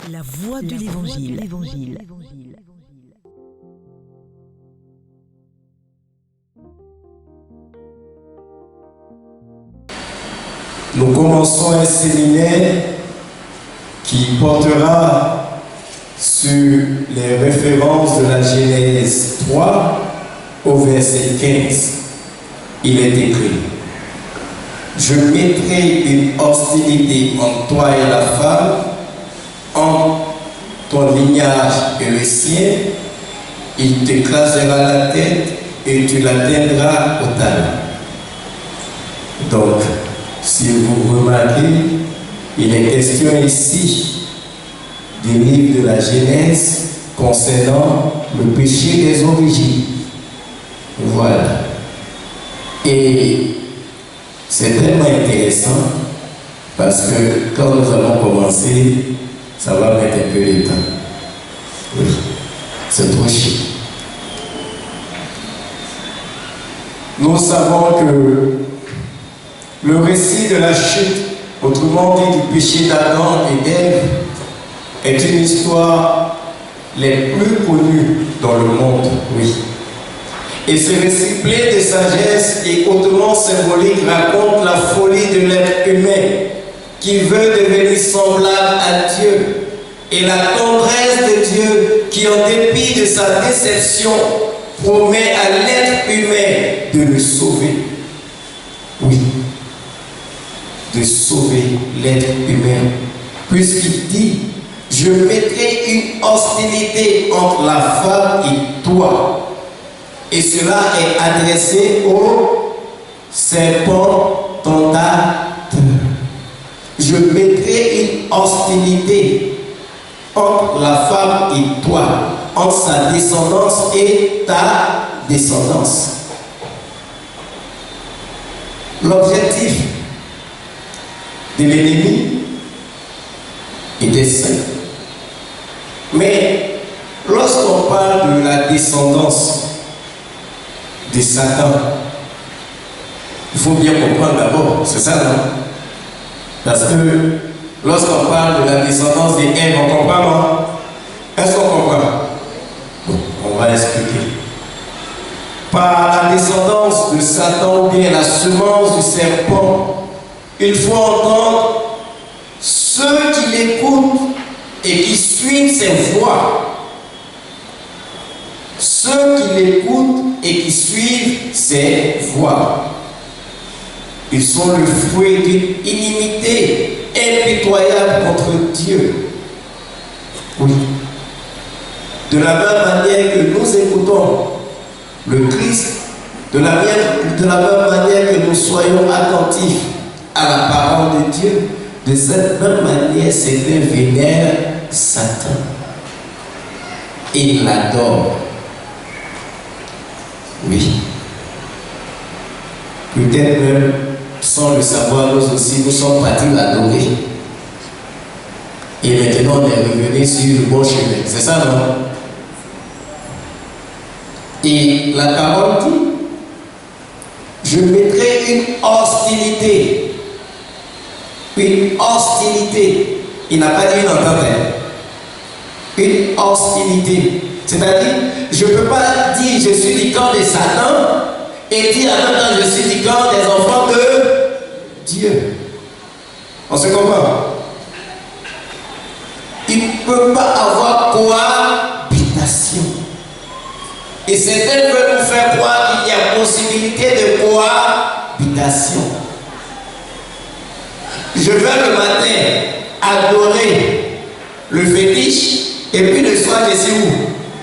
La voix de l'Évangile. Nous commençons un séminaire qui portera sur les références de la Genèse 3 au verset 15. Il est écrit: je mettrai une hostilité entre toi et la femme, entre ton lignage et le sien. Il t'écrasera la tête et tu l'atteindras au talon. Donc, si vous remarquez, il est question ici du livre de la Genèse concernant le péché des origines. Voilà. Et c'est tellement intéressant parce que quand nous allons commencer, ça va mettre un peu de temps. Oui, c'est trop chiant. Nous savons que le récit de la chute, autrement dit du péché d'Adam et d'Ève, est une histoire les plus connues dans le monde, oui. Et ce récit plein de sagesse et hautement symbolique raconte la folie de l'être humain qui veut devenir semblable à Dieu et la tendresse de Dieu qui, en dépit de sa déception, promet à l'être humain de le sauver. Oui, de sauver l'être humain, puisqu'il dit: je mettrai une hostilité entre la femme et toi. Et cela est adressé au serpent tentateur. Je mettrai une hostilité entre la femme et toi, entre sa descendance et ta descendance. L'objectif de l'ennemi était simple. Mais lorsqu'on parle de la descendance de Satan, il faut bien comprendre d'abord, c'est ça, non? Parce que lorsqu'on parle de la descendance d'Ève, on comprend, non? Est-ce qu'on comprend? Bon, on va expliquer. Par la descendance de Satan, ou bien la semence du serpent, il faut entendre ceux qui l'écoutent et qui suivent ses voies. Ceux qui l'écoutent et qui suivent ses voies. Ils sont le fruit d'une inimité impitoyable contre Dieu. Oui. De la même manière que nous écoutons le Christ, de la même manière que nous soyons attentifs à la parole de Dieu, de cette même manière, certains vénèrent Satan et l'adorent. Oui. Peut-être même, sans le savoir, nous aussi, nous sommes partis l'adorer. Et maintenant, on est revenu sur le bon chemin. C'est ça, non? Et la parole dit: je mettrai une hostilité. Une hostilité. Il n'a pas dit une entente. Une hostilité. C'est-à-dire, je ne peux pas dire je suis du camp de Satan et dire en même temps je suis du camp des enfants de Dieu. On se comprend? Il ne peut pas avoir cohabitation. Et certains veulent nous faire croire qu'il y a possibilité de cohabitation. Je vais le matin adorer le fétiche et puis le soir je suis où?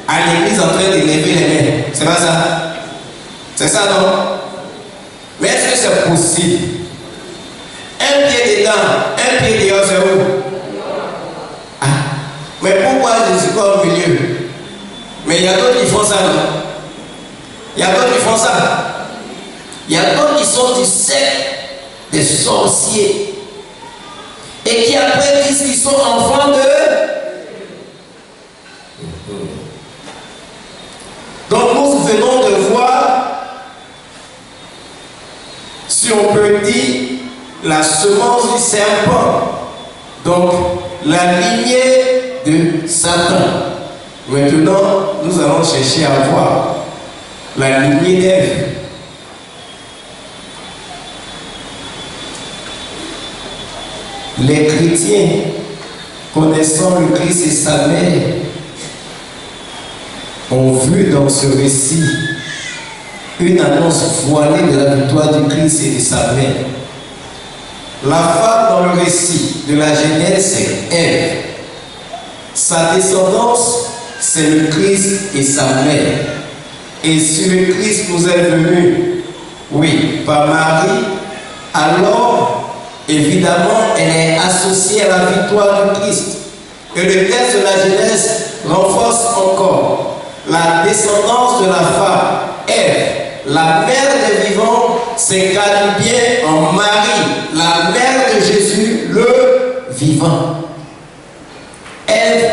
À l'église en train de lever les mains. C'est pas ça? C'est ça, non? Mais est-ce que c'est possible? Un pied dedans, un pied dehors, c'est où? Ah. Mais pourquoi je suis pas au milieu? Mais il y a d'autres qui font ça, non? Il y a d'autres qui font ça. Il y a d'autres qui sont du secte des sorciers et qui après disent qu'ils sont enfants de... Donc nous venons de voir, si on peut dire, la semence du serpent. Donc la lignée de Satan. Maintenant, nous allons chercher à voir la lignée d'Ève. Les chrétiens, connaissant le Christ et sa mère, ont vu dans ce récit une annonce voilée de la victoire du Christ et de sa mère. La femme dans le récit de la Genèse, c'est Ève. Sa descendance, c'est le Christ et sa mère. Et si le Christ nous est venu, oui, par Marie, alors, évidemment, elle est associée à la victoire du Christ. Et le texte de la Genèse renforce encore la descendance de la femme, Ève. La mère des vivants s'incarne bien en Marie, la mère de Jésus, le vivant. Ève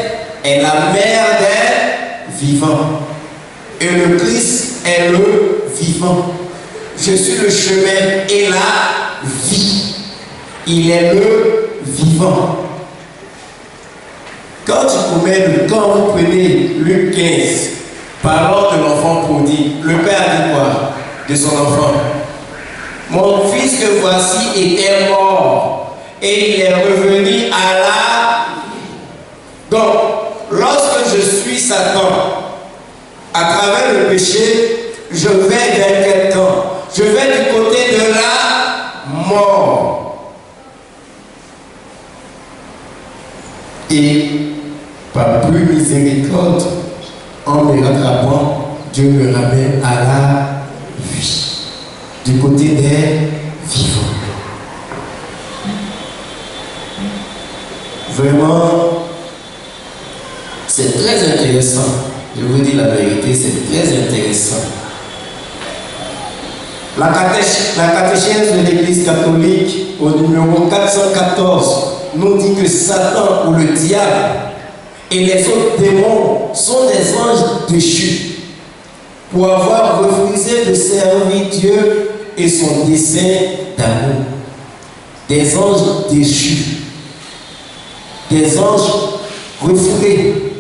est la mère des vivants. Et le Christ est le vivant. Je suis le chemin et la vie. Il est le vivant. Quand vous prenez Luc 15, parlant de l'enfant prodigue, le père dit quoi de son enfant? Mon fils que voici était mort et il est revenu à la... Donc, lorsque je suis Satan, à travers le péché, je vais vers quel camp? Je vais du côté de la mort. Et par plus miséricorde, en me rattrapant, Dieu me ramène à la vie, du côté des vivants. Vraiment, c'est très intéressant. Je vous dis la vérité, c'est très intéressant. La catéchèse de l'Église catholique, au numéro 414, nous dit que Satan ou le diable et les autres démons sont des anges déchus pour avoir refusé de servir Dieu et son dessein d'amour. Des anges déchus, des anges refoulés,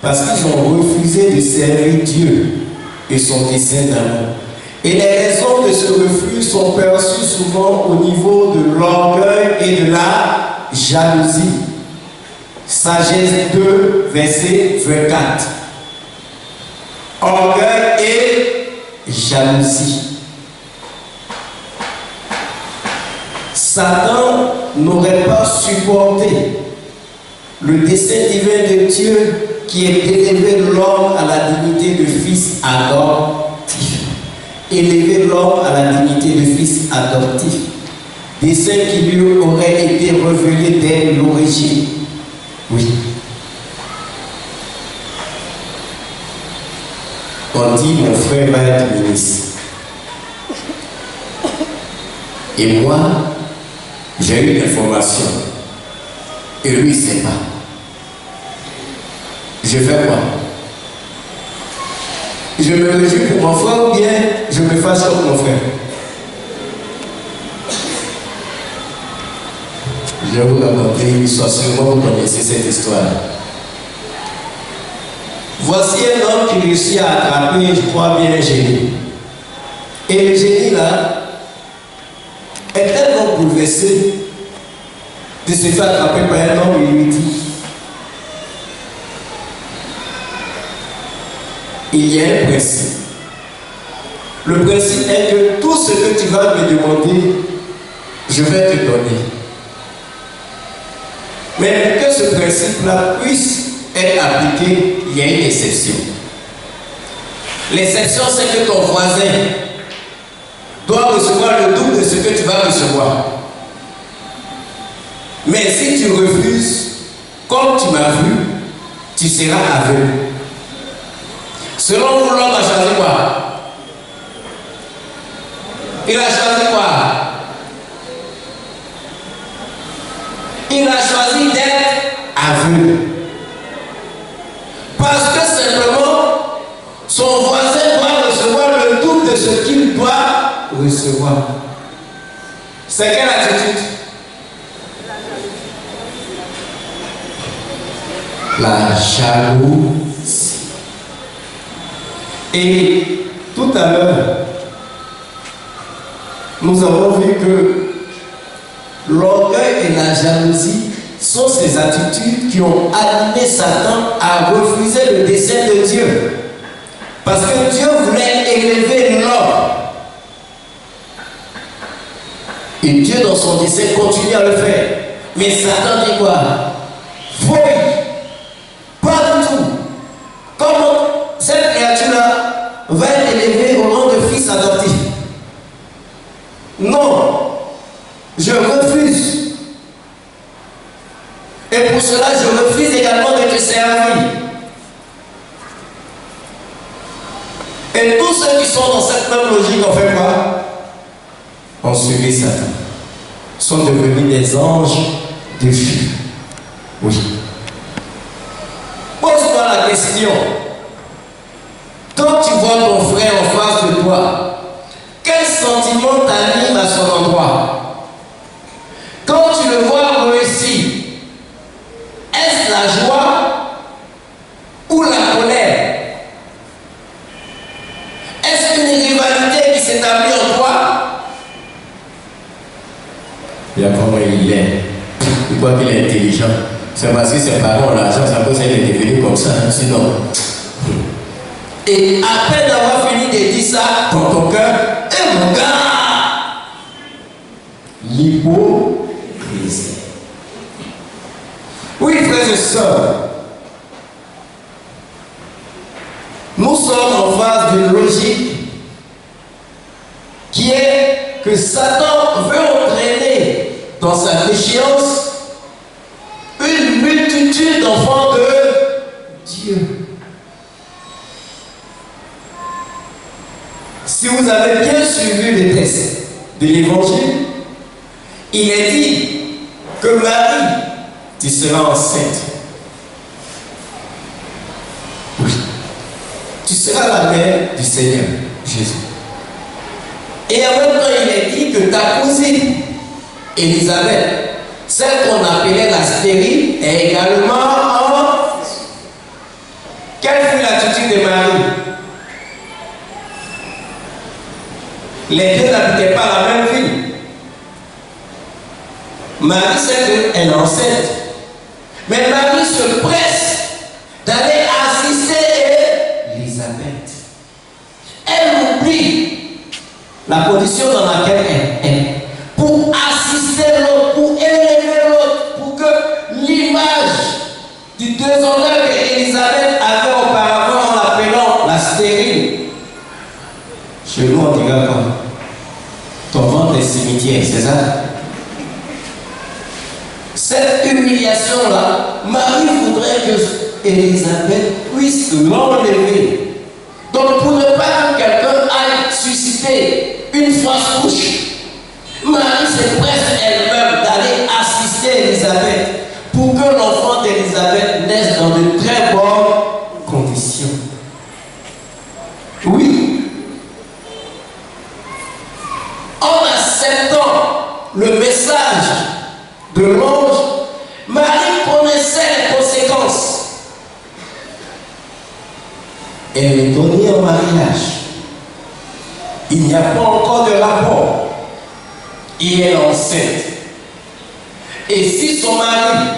parce qu'ils ont refusé de servir Dieu et son dessein d'amour. Et les raisons de ce refus sont perçues souvent au niveau de l'orgueil et de la jalousie. Sagesse 2, verset 24. Orgueil et jalousie. Satan n'aurait pas supporté le dessein divin de Dieu qui est d'élever l'homme à la dignité de fils adoptif. Élever l'homme à la dignité de fils adoptif. Dessein qui lui aurait été révélé dès l'origine. Oui. On dit mon frère va être ministre. Et moi, j'ai eu l'information. Et lui, il ne sait pas. Je fais quoi? Je me réjouis pour mon frère ou bien je me fâche contre mon frère? Je vais vous raconter une histoire, sûrement vous connaissez cette histoire. Voici un homme qui réussit à attraper, je crois bien, un génie. Et le génie là est tellement bouleversé de se faire attraper par un homme et il lui dit: il y a un principe. Le principe est que tout ce que tu vas me demander, je vais te donner. Mais pour que ce principe-là puisse être appliqué, il y a une exception. L'exception, c'est que ton voisin doit recevoir le double de ce que tu vas recevoir. Mais si tu refuses, comme tu m'as vu, tu seras aveugle. Selon vous, l'homme a choisi quoi? Il a choisi quoi? Il a choisi d'être aveugle. Parce que simplement, son voisin doit recevoir le double de ce qu'il doit recevoir. C'est quelle attitude? la jalousie. Et tout à l'heure, nous avons vu que l'orgueil et la jalousie sont ces attitudes qui ont animé Satan à refuser le dessein de Dieu. Parce que Dieu voulait élever l'homme. Et Dieu, dans son dessein, continue à le faire. Mais Satan dit quoi? Fouille. Pas du tout. Comment cette créature-là va être élevée au rang de fils adoptif? Non. Je refuse. Et pour cela, je refuse également de te servir. Et tous ceux qui sont dans cette même logique, ont fait quoi? Ont suivi Satan. Sont devenus des anges de feu. Oui. Pose-toi la question. Quand tu vois ton frère en face de toi, quel sentiment t'anime à son endroit? Quand tu le vois réussir, est-ce la joie ou la colère? Est-ce une rivalité qui s'établit en toi? Il y a comment il est. Il croit qu'il est intelligent. C'est parce que ses parents ont l'argent, ça peut être devenu comme ça. Sinon. Et à peine avoir fini de dire ça dans ton cœur, et mon gars, l'hypocrisie. Oui, frères et sœurs, nous sommes en face d'une logique qui est que Satan veut entraîner dans sa déchéance une multitude d'enfants de Dieu. Si vous avez bien suivi les textes de l'évangile, il est dit que Marie, tu seras enceinte. Oui. Tu seras la mère du Seigneur Jésus. Et en même temps, il est dit que ta cousine, Élisabeth, celle qu'on appelait la stérile, est également en... Quelle fut l'attitude de Marie? Les deux n'habitaient pas la même ville. Marie sait qu'elle est enceinte. Mais Marie se presse d'aller assister Élisabeth. Elle oublie la condition dans laquelle elle est. Pour assister l'autre, pour élever l'autre, pour que l'image du déshonneur qu'Élisabeth avait auparavant en l'appelant la stérile. Chez nous, on dirait quoi? Ton ventre est cimetière, c'est ça? Cette humiliation-là, Marie voudrait que Élisabeth puisse l'enlever. Donc, pour ne pas que quelqu'un aille susciter une fausse couche, Marie se presse elle-même d'aller assister Élisabeth pour que l'enfant d'Élisabeth naisse dans de très bonnes conditions. Oui. En acceptant le message de l'ange, Marie connaissait les conséquences. Elle est donnée en mariage. Il n'y a pas encore de rapport. Et elle est enceinte. Et si son mari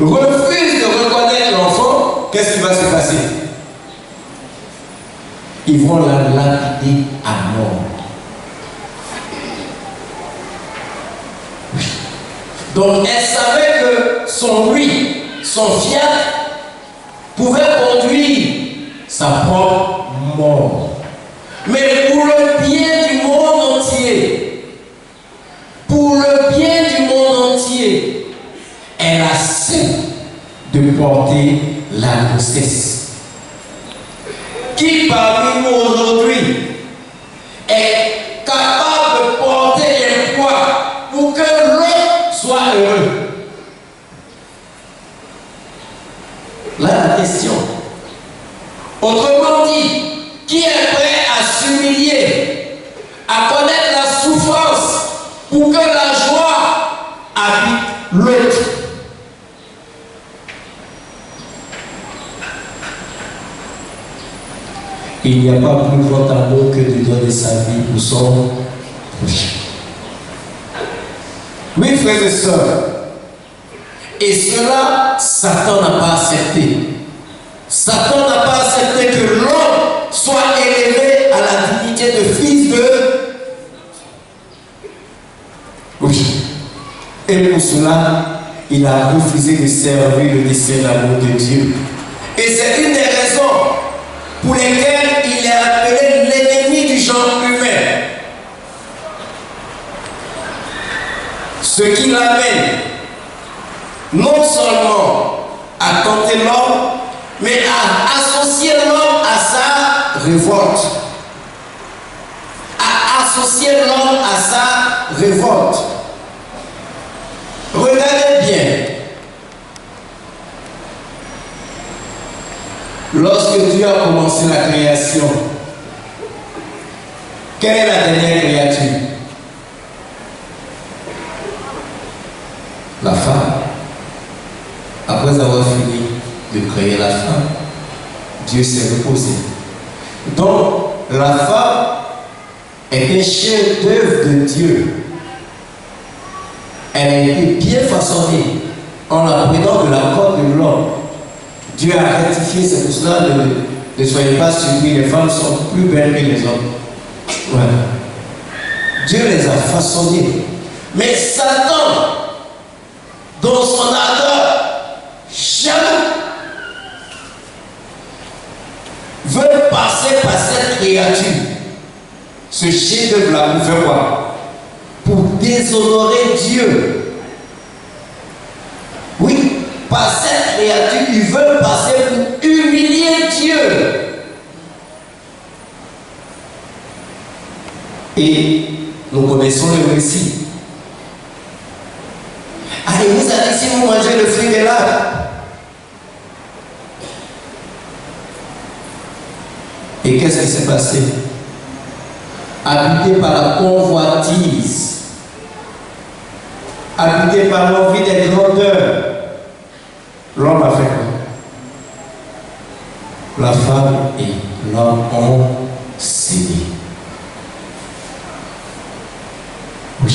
refuse de reconnaître l'enfant, qu'est-ce qui va se passer? Ils vont la lapider à mort. Donc elle savait que son huile, son fiat, pouvait conduire sa propre mort. Mais pour le bien du monde entier, pour le bien du monde entier, elle accepte de porter la grossesse. Qui parmi nous aujourd'hui est capable de porter un poids pour que l'autre soit heureux? Là, la question. Autrement dit, qui est prêt à s'humilier, à connaître la souffrance pour que la joie habite l'autre? Il n'y a pas plus grand amour que de donner sa vie pour son prochain. Oui, frères et sœurs. Et cela, Satan n'a pas accepté. Satan n'a pas accepté que l'homme soit élevé à la dignité de fils de... Oui. Et pour cela, il a refusé de servir le dessein d'amour de Dieu. Et c'est une des raisons pour lesquelles il est appelé l'ennemi du genre humain. Ce qui l'amène non seulement à tenter l'homme, mais à associer l'homme à sa révolte. À associer l'homme à sa révolte. Regardez bien. Lorsque Dieu a commencé la création, quelle est la dernière créature? La femme. Après avoir fini de créer la femme, Dieu s'est reposé. Donc, la femme est un chef-d'œuvre de Dieu. Elle a été bien façonnée en la prenant de la corde de l'homme. Dieu a rectifié, c'est pour cela ne soyez pas surpris, les femmes sont plus belles que les hommes. Voilà. Dieu les a façonnées. Mais Satan, dans son ardeur, jamais veut passer par cette créature. Ce chef-d'œuvre-là pour faire quoi? Pour déshonorer Dieu. Oui, par cette créature, ils veulent passer pour humilier Dieu. Et nous connaissons le récit. Ah, il nous a dit si vous mangez le fruit de l'arbre. Et qu'est-ce qui s'est passé? Habité par la convoitise, habité par l'envie des grandeurs, l'homme a fait quoi? La femme et l'homme ont cédé. Oui.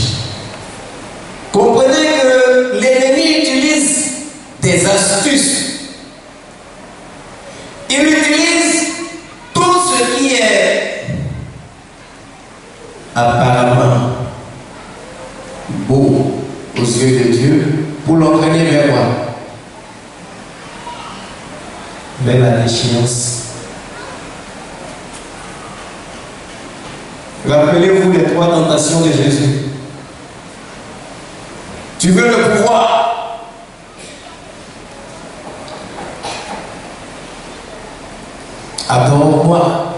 Comprenez que l'ennemi utilise des astuces. Il utilise tout ce qui est apparemment beau aux yeux de Dieu pour l'entraîner vers quoi? Vers la déchéance. Rappelez-vous les 3 tentations de Jésus. Tu veux le pouvoir? Adore-moi.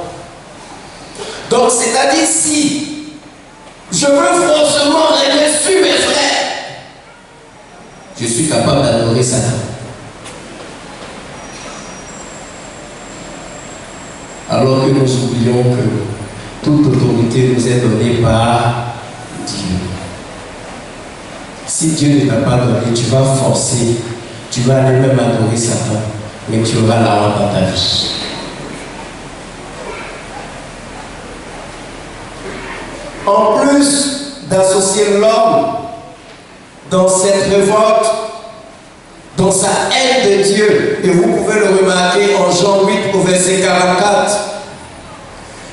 Donc, c'est-à-dire si je veux forcément régner sur mes frères, je suis capable d'adorer Satan. Alors que nous oublions que toute autorité nous est donnée par Dieu. Si Dieu ne t'a pas donné, tu vas forcer, tu vas aller même adorer Satan, mais tu auras la honte dans ta vie. En plus d'associer l'homme dans cette révolte, dans sa haine de Dieu, et vous pouvez le remarquer en Jean 8 au verset 44,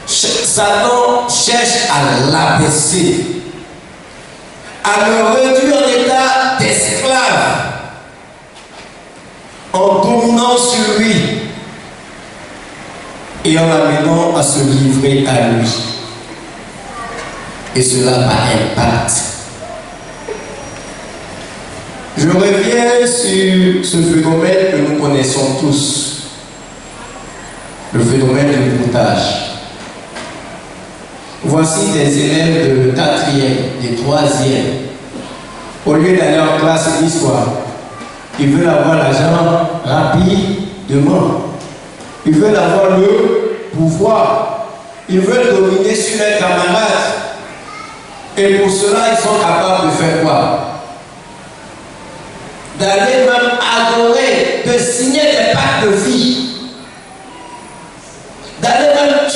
Satan cherche à l'abaisser, à le réduire en état d'esclave, en dominant sur lui et en l'amenant à se livrer à lui. Et cela par impact. Je reviens sur ce phénomène que nous connaissons tous, le phénomène du broutage. Voici des élèves de 4e, de 3e. Au lieu d'aller en classe d'histoire, ils veulent avoir l'argent rapidement. Ils veulent avoir le pouvoir. Ils veulent dominer sur leurs camarades. Et pour cela, ils sont capables de faire quoi? D'aller même adorer, de signer des pactes de vie. D'aller même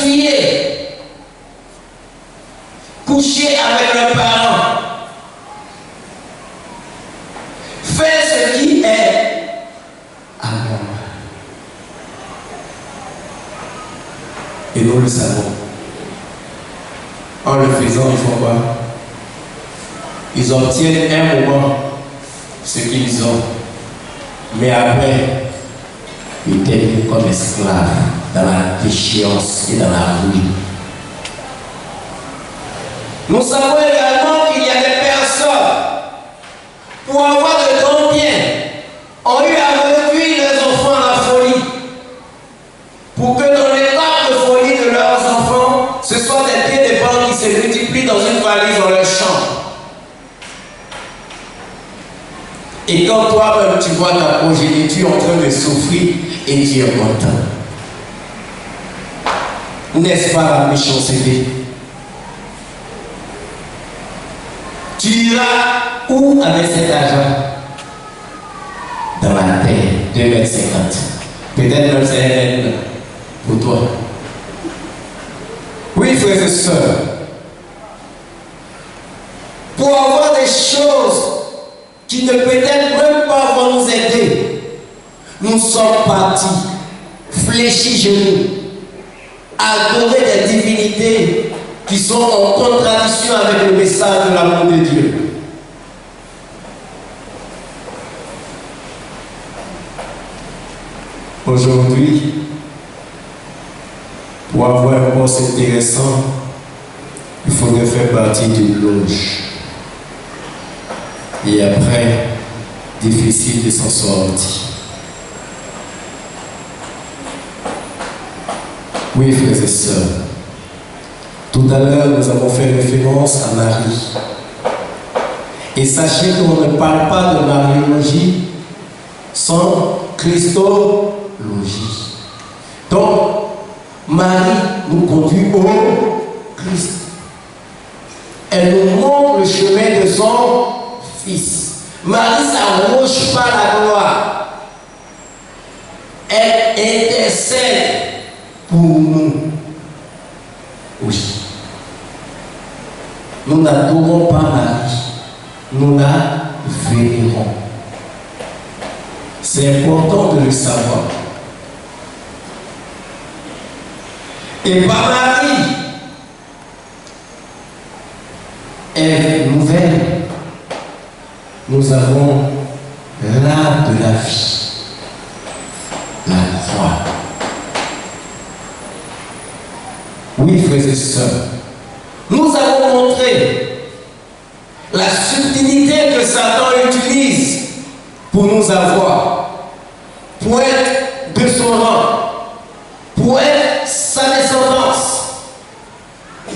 chier avec leurs parents. Faire ce qui est amour. Et nous le savons. En le faisant, ils font quoi? Ils obtiennent un moment ce qu'ils ont. Mais après, ils deviennent comme esclaves dans la déchéance et dans la ruine. Nous savons également qu'il y a des personnes, pour avoir de grands biens, ont eu à réduire les enfants à la folie. Pour que dans l'état de folie de leurs enfants, ce soit des pieds d'épargne qui se multiplient dans une valise dans leur chambre. Et quand toi-même tu vois ta progéniture en train de souffrir et tu es content. N'est-ce pas la méchanceté? Tu iras où avec cet argent? Dans la terre, 2,50 m. Peut-être même c'est un pour toi. Oui, frères et sœurs. Pour avoir des choses qui ne peut-être même pas vont nous aider, nous sommes partis, fléchis genoux, adorer des divinités qui sont en contradiction avec le message de l'amour de Dieu. Aujourd'hui, pour avoir un poste intéressant, il faudrait faire partie d'une loge. Et après, difficile de s'en sortir. Oui, frères et sœurs, tout à l'heure, nous avons fait référence à Marie. Et sachez qu'on ne parle pas de Mariologie sans Christologie. Donc, Marie nous conduit au Christ. Elle nous montre le chemin de son Fils. Marie ne s'arroge pas la gloire. Elle intercède pour nous. Oui. Nous n'adorons pas Marie. Nous la vénérons. C'est important de le savoir. Et par Marie, Ève nouvelle, nous avons l'arbre de la vie, la croix. Oui, frères et sœurs, nous avons montré la subtilité que Satan utilise pour nous avoir, pour être de son rang, pour être sa descendance.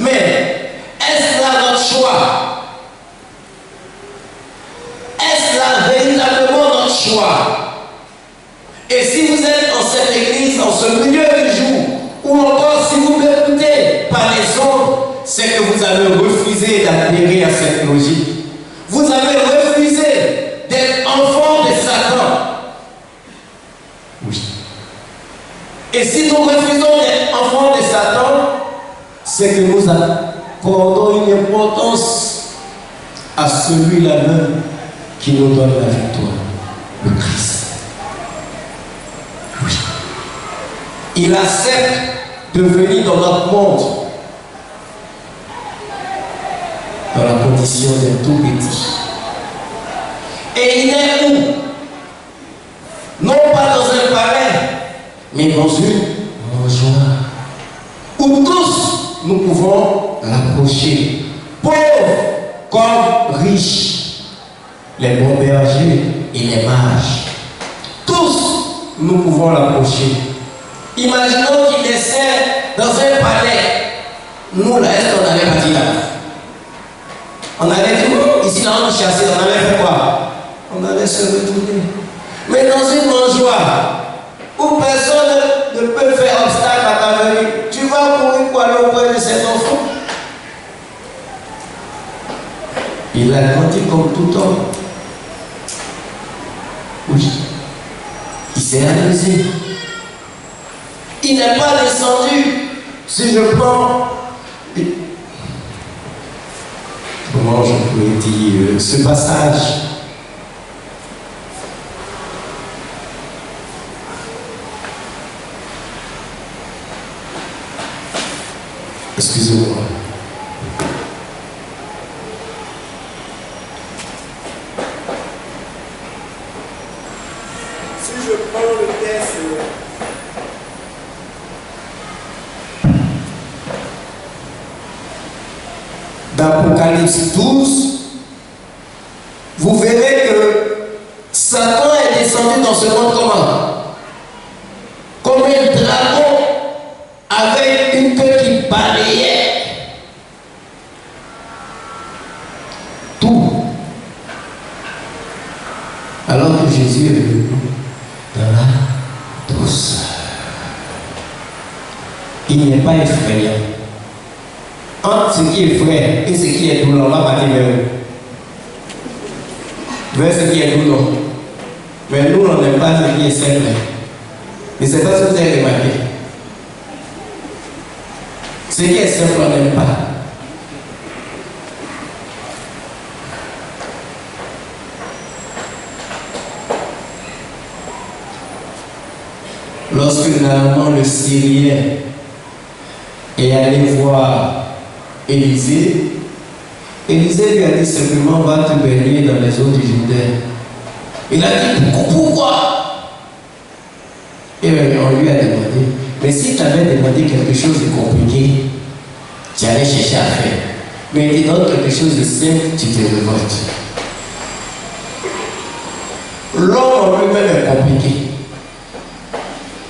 Mais est-ce là notre choix? Est-ce là véritablement notre choix? Et si vous êtes dans cette église, en ce milieu du jour, ou encore si vous m'écoutez par les autres, c'est que vous avez refusé d'adhérer à cette logique. Vous avez refusé d'être enfant de Satan. Oui. Et si nous refusons d'être enfants de Satan, c'est que nous accordons une importance à celui-là même qui nous donne la victoire, le Christ. Oui. Il accepte de venir dans notre monde dans la condition d'un tout petit. Et il est où? Non pas dans un palais, mais dans une mangeoire, où tous nous pouvons l'approcher, pauvres comme riches, les bons bergers et les mages. Tous nous pouvons l'approcher. Imaginons qu'il essaie dans un palais. Nous, là, est-ce qu'on allait partir là? On allait dire, ici, là, on chassait, on allait faire quoi? On allait se retourner. Mais dans une mangeoire, où personne ne peut faire obstacle à ta venue, tu vas courir pour aller auprès de cet enfant. Il a grandi comme tout homme. Oui. Il s'est amusé. Il n'est pas descendu. Si je prends comment je pourrais dire, ce passage. Excusez-moi. Si je prends le texte d'Apocalypse 12, vous verrez que Satan est descendu dans ce monde comment? Comme un dragon avec une queue qui balayait tout. Alors que Jésus est venu dans la douceur. Il n'est pas effrayant. Entre ce qui est frais et ce qui est douleur, on va partir vers où? Vers ce qui est douleur. Mais nous, on n'aime pas ce qui est simple. Mais c'est pas ce que vous avez remarqué. Ce qui est simple, on n'aime pas. Lorsque Naaman le Syrien est allé voir Élisée, Élisée lui a dit simplement va te baigner dans les eaux du Jourdain. Il a dit pourquoi? Et on lui a demandé, mais si tu avais demandé quelque chose de compliqué, tu allais chercher à faire. Mais il dit non, quelque chose de simple, tu te révoltes. L'homme en lui-même est compliqué.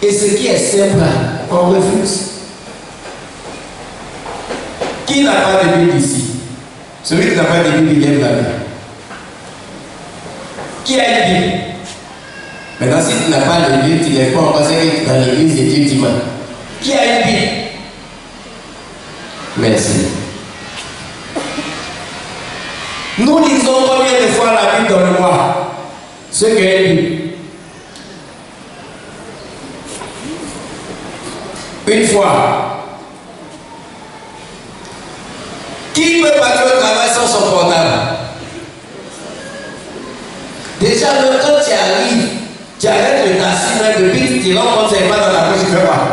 Et ce qui est simple, on refuse. Qui n'a pas de Bible ici? Celui qui n'a pas de Bible, il lève la main. Qui a une Bible? Maintenant, si tu n'as pas de Bible, tu ne lèves pas, on va que dans l'église et Dieu dimanche. Qui a une Bible? Merci. Nous lisons combien de fois la Bible dans le mois? Ceux qui ont une Bible. Une fois. Qui peut partir au travail sans son portable? Déjà, quand tu arrives, tu arrêtes le taxi, même depuis que tu rentres, tu n'es pas dans la bouche, tu ne fais pas.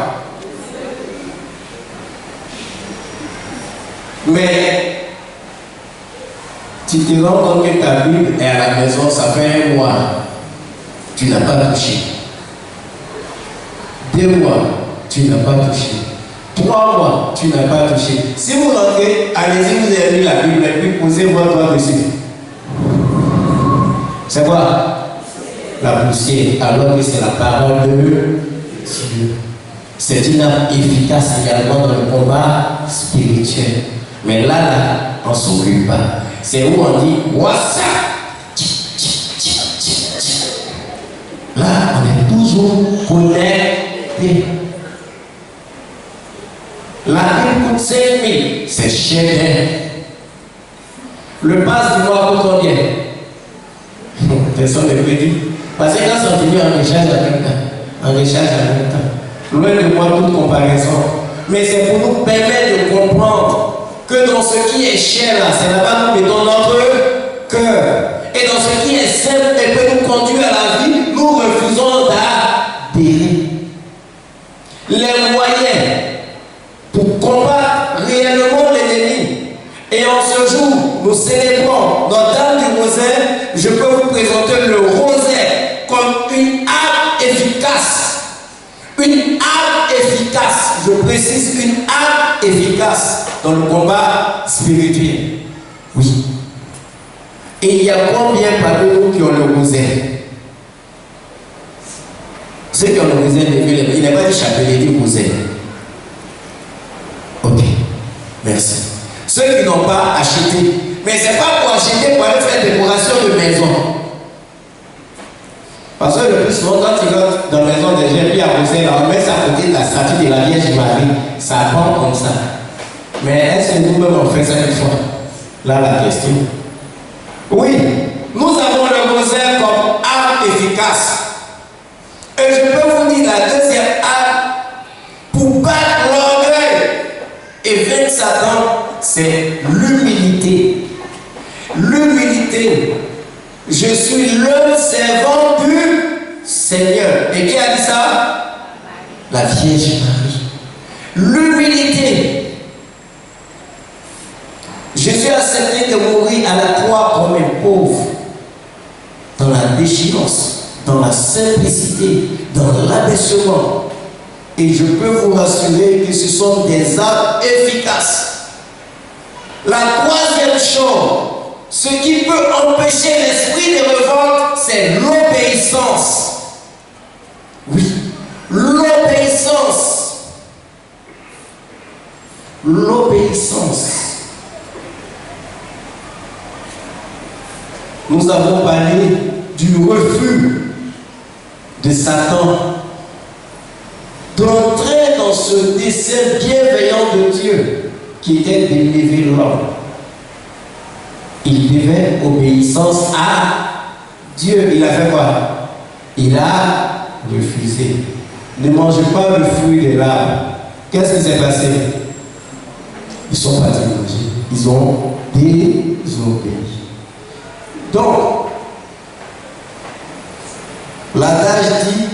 Mais tu te rends compte que ta Bible est à la maison, ça fait 1 mois. Tu n'as pas touché. 2 mois, tu n'as pas touché. 3 mois, tu n'as pas touché. Si vous rentrez, allez-y, vous avez lu la Bible et puis posez votre doigt dessus. C'est quoi? La poussière, alors que c'est la parole de Dieu. C'est une arme efficace également dans le combat spirituel. Mais là, on ne s'occupe pas. C'est où on dit WhatsApp. Là, on est toujours connecté. La Bible coûte 5 000, c'est cher. Le passe du mois coûte combien? Personne ne peut dire. Parce que quand c'est fini, on recharge en même temps. On recharge en même temps. Loin de moi toute comparaison. Mais c'est pour nous permettre de comprendre que dans ce qui est cher là, c'est là-bas nous mettons notre cœur. Et dans ce qui est simple et peut nous conduire à la vie, nous refusons d'adhérer. Les moyens pour combattre réellement l'ennemi. Et en ce jour, nous célébrons Notre-Dame du Rosaire. Je peux vous présenter le rosaire comme une arme efficace. Une arme efficace. Je précise, une arme efficace dans le combat spirituel. Oui. Et il y a combien parmi nous qui ont le rosaire? Ceux qui ont le rosaire, il n'est pas du chapelet, du rosaire. Ok, merci. Ceux qui n'ont pas acheté, mais ce n'est pas pour acheter pour aller faire décoration de maison. Parce que le plus souvent, quand tu rentres dans la maison des gens, puis à Rosaire, on met ça à côté de la statue de la Vierge Marie. Ça prend comme ça. Mais est-ce que nous-mêmes on fait ça une fois? Là, la question. Oui, nous avons le rosaire comme arme efficace. Et je peux vous dire la deuxième arme pour battre l'orgueil et vaincre Satan, c'est l'humilité. l'humilité. Je suis le servant du Seigneur. Et qui a dit ça? La Vierge Marie. L'humilité. Jésus a accepté de mourir à la croix comme un pauvre, dans la déchéance, dans la simplicité, dans l'abaissement. Et je peux vous rassurer que ce sont des actes efficaces. La troisième chose, ce qui peut empêcher l'esprit de révolte, c'est l'obéissance. Oui, l'obéissance. L'obéissance. Nous avons parlé du refus de Satan d'entrer dans ce dessein bienveillant de Dieu qui était d'élever l'homme. Il devait obéissance à Dieu. Il a fait quoi? Il a refusé. Ne mangez pas le fruit de l'arbre. Qu'est-ce qui s'est passé? Ils sont pas manger. Ils ont désobéi. Donc, l'adage dit,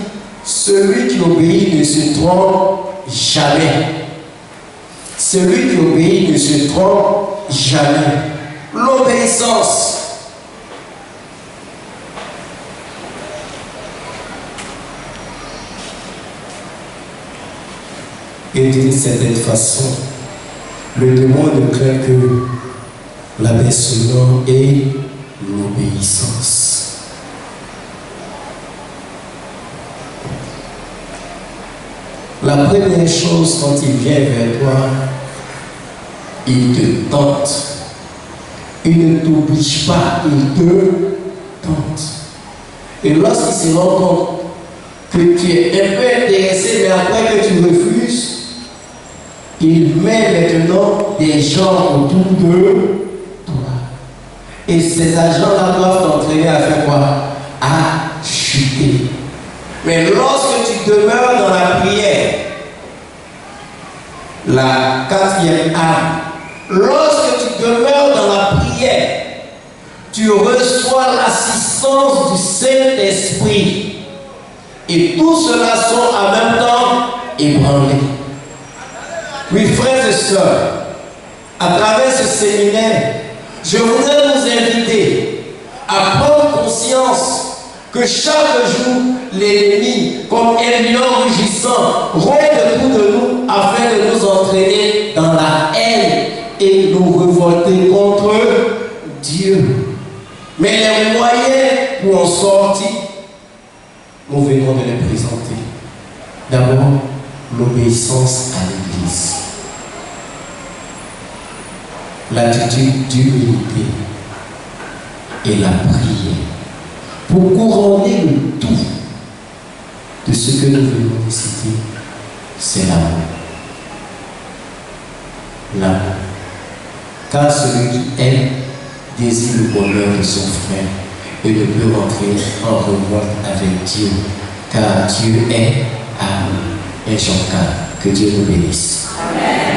celui qui obéit ne se trompe jamais. Celui qui obéit ne se trompe jamais. L'obéissance. Et d'une certaine façon, le démon ne craint que l'abaissement et l'obéissance. La première chose, quand il vient vers toi, il te tente. Il ne t'oblige pas, il te tente. Et lorsqu'il se rend compte que tu es un peu intéressé, mais après que tu refuses, il met maintenant des gens autour de toi. Et ces agents-là doivent t'entraîner à faire quoi? À chuter. Mais lorsque tu demeures dans la prière, la quatrième âme, lorsque tu demeures dans la prière, tu reçois l'assistance du Saint-Esprit. Et tout cela sont en même temps ébranlés. Oui, frères et sœurs, à travers ce séminaire, je voudrais vous inviter à prendre conscience que chaque jour, l'ennemi, comme un lion rugissant, rôde autour de nous afin de nous entraîner dans la haine et nous révolter contre Dieu. Mais les moyens pour en sortir, nous venons de les présenter. D'abord, l'obéissance à l'Église. L'attitude d'humilité et la prière. Pour couronner le tout de ce que nous venons de citer, c'est l'amour. L'amour. Car celui qui aime désire le bonheur de son frère et ne peut rentrer en révolte avec Dieu, car Dieu est amour. Et Jean 4, que Dieu nous bénisse. Amen.